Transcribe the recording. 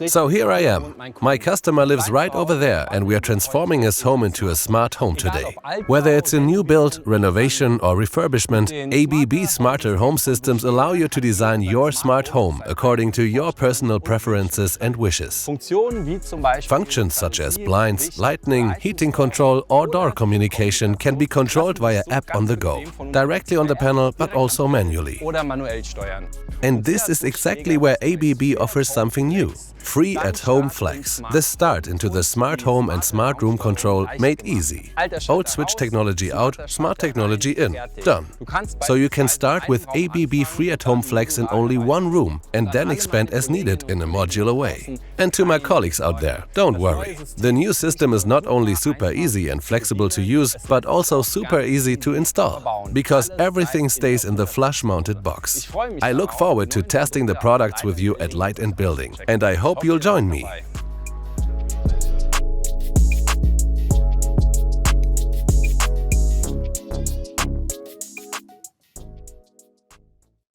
So here I am. My customer lives right over there and we are transforming his home into a smart home today. Whether it's a new build, renovation or refurbishment, ABB smarter home systems allow you to design your smart home according to your personal preferences and wishes. Functions such as blinds, lighting, heating control or door communication can be controlled via app on the go, directly on the panel but also manually. And this is exactly where ABB offers something new. Free at-home flex. The start into the smart home and smart room control made easy. Old switch technology out, smart technology in. Done. So you can start with ABB free at-home flex in only one room and then expand as needed in a modular way. And to my colleagues out there, don't worry. The new system is not only super easy and flexible to use, but also super easy to install, because everything stays in the flush-mounted box. I look forward to testing the products with you at Light & Building, and I hope you'll join me.